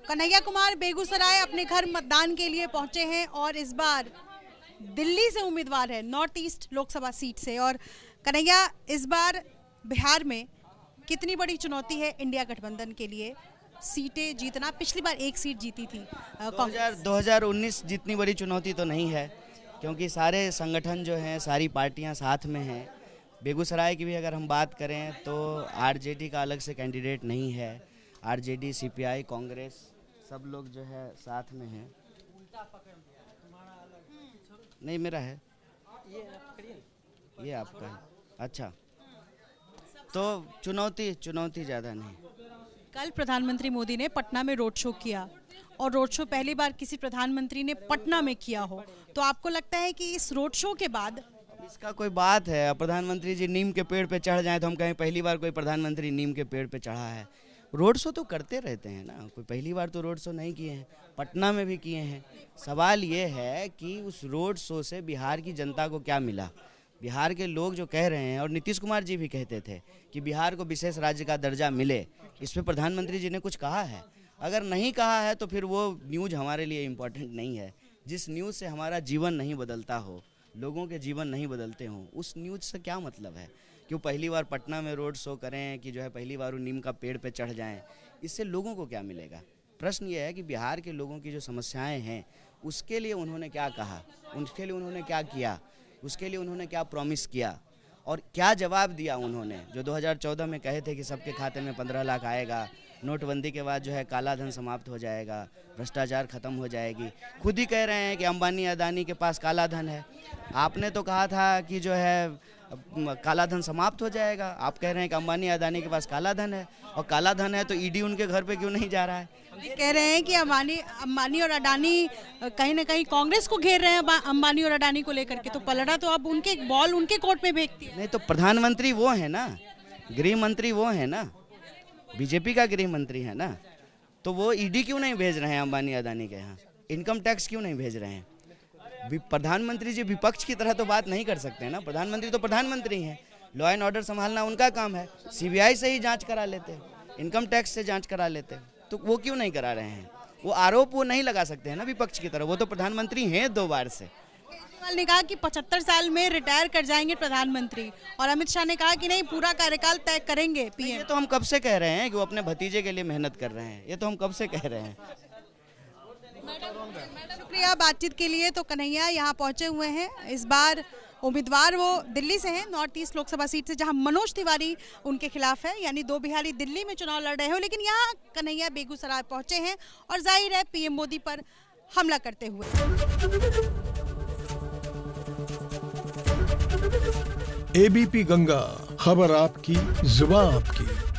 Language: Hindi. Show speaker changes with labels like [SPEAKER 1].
[SPEAKER 1] कन्हैया कुमार बेगूसराय अपने घर मतदान के लिए पहुंचे हैं और इस बार दिल्ली से उम्मीदवार है, नॉर्थ ईस्ट लोकसभा सीट से। और कन्हैया, इस बार बिहार में कितनी बड़ी चुनौती है इंडिया गठबंधन के लिए सीटें जीतना? पिछली बार एक सीट जीती थी कांग्रेस।
[SPEAKER 2] 2019 जितनी बड़ी चुनौती तो नहीं है, क्योंकि सारे संगठन जो हैं, सारी पार्टियां साथ में हैं। बेगूसराय की भी अगर हम बात करें तो आरजेडी का अलग से कैंडिडेट नहीं है। आरजेडी, सीपीआई, कांग्रेस सब लोग जो है साथ में हैं। नहीं, मेरा है, ये आपका है। अच्छा, तो चुनौती ज़्यादा नहीं।
[SPEAKER 1] कल प्रधानमंत्री मोदी ने पटना में रोड शो किया और रोड शो पहली बार किसी प्रधानमंत्री ने पटना में किया हो, तो आपको लगता है कि इस रोड शो के बाद
[SPEAKER 2] इसका कोई बात है? प्रधानमंत्री जी नीम के पेड़ पे चढ़ जाएं तो हम कहें पहली बार कोई प्रधानमंत्री नीम के पेड़ पे चढ़ा है? रोड शो तो करते रहते हैं ना, कोई पहली बार तो रोड शो नहीं किए हैं, पटना में भी किए हैं। सवाल ये है कि उस रोड शो से बिहार की जनता को क्या मिला। बिहार के लोग जो कह रहे हैं, और नीतीश कुमार जी भी कहते थे कि बिहार को विशेष राज्य का दर्जा मिले, इस पर प्रधानमंत्री जी ने कुछ कहा है? अगर नहीं कहा है तो फिर वो न्यूज़ हमारे लिए इम्पोर्टेंट नहीं है। जिस न्यूज़ से हमारा जीवन नहीं बदलता हो, लोगों के जीवन नहीं बदलते हों, उस न्यूज़ से क्या मतलब है? क्यों पहली बार पटना में रोड शो करें कि जो है पहली बार वो नीम का पेड़ पे चढ़ जाएं, इससे लोगों को क्या मिलेगा? प्रश्न ये है कि बिहार के लोगों की जो समस्याएं हैं उसके लिए उन्होंने क्या कहा, उसके लिए उन्होंने क्या किया, उसके लिए उन्होंने क्या प्रॉमिस किया और क्या जवाब दिया उन्होंने? जो 2014 में कहे थे कि सबके खाते में 15 लाख आएगा, नोटबंदी के बाद जो है काला धन समाप्त हो जाएगा, भ्रष्टाचार खत्म हो जाएगी। खुद ही कह रहे हैं कि अंबानी अदानी के पास काला धन है। आपने तो कहा था कि जो है काला धन समाप्त हो जाएगा, आप कह रहे हैं कि अंबानी अदानी के पास काला धन है, और काला धन है तो ईडी उनके घर पे क्यों नहीं जा रहा है?
[SPEAKER 1] कह रहे हैं कि अंबानी और अडानी कहीं ना कहीं कांग्रेस को घेर रहे हैं अंबानी और अडानी को लेकर के, तो पलड़ा तो अब उनके बॉल उनके कोर्ट में भेजती है।
[SPEAKER 2] नहीं तो प्रधानमंत्री वो है ना, गृह मंत्री वो है ना, बीजेपी का गृह मंत्री है ना, तो वो ईडी क्यों नहीं भेज रहे हैं अंबानी अदानी के यहाँ? इनकम टैक्स क्यों नहीं भेज रहे हैं? प्रधानमंत्री जी विपक्ष की तरह तो बात नहीं कर सकते हैं ना। प्रधानमंत्री तो प्रधानमंत्री हैं, लॉ एंड ऑर्डर संभालना उनका काम है। सीबीआई से ही जांच करा लेते, इनकम टैक्स से जांच करा लेते, तो वो क्यों नहीं करा रहे हैं? वो आरोप वो नहीं लगा सकते हैं ना विपक्ष की तरह, वो तो प्रधानमंत्री हैं 2 बार से।
[SPEAKER 1] केजरीवाल ने कहा कि 75 साल में रिटायर कर जाएंगे प्रधानमंत्री, और अमित शाह ने कहा कि नहीं, पूरा कार्यकाल तय करेंगे पीएम।
[SPEAKER 2] ये तो हम कब से कह रहे हैं कि वो अपने भतीजे के लिए मेहनत कर रहे हैं, ये तो हम कब से कह रहे हैं।
[SPEAKER 1] शुक्रिया बातचीत के लिए। तो कन्हैया यहाँ पहुंचे हुए हैं, इस बार उम्मीदवार वो दिल्ली से हैं, नॉर्थ ईस्ट लोकसभा सीट से, जहां मनोज तिवारी उनके खिलाफ है, यानी 2 बिहारी दिल्ली में चुनाव लड़ रहे हो। लेकिन यहाँ कन्हैया बेगूसराय पहुंचे हैं और जाहिर है पीएम मोदी पर हमला करते हुए।
[SPEAKER 3] एबीपी गंगा, खबर आपकी, जुबान आपकी।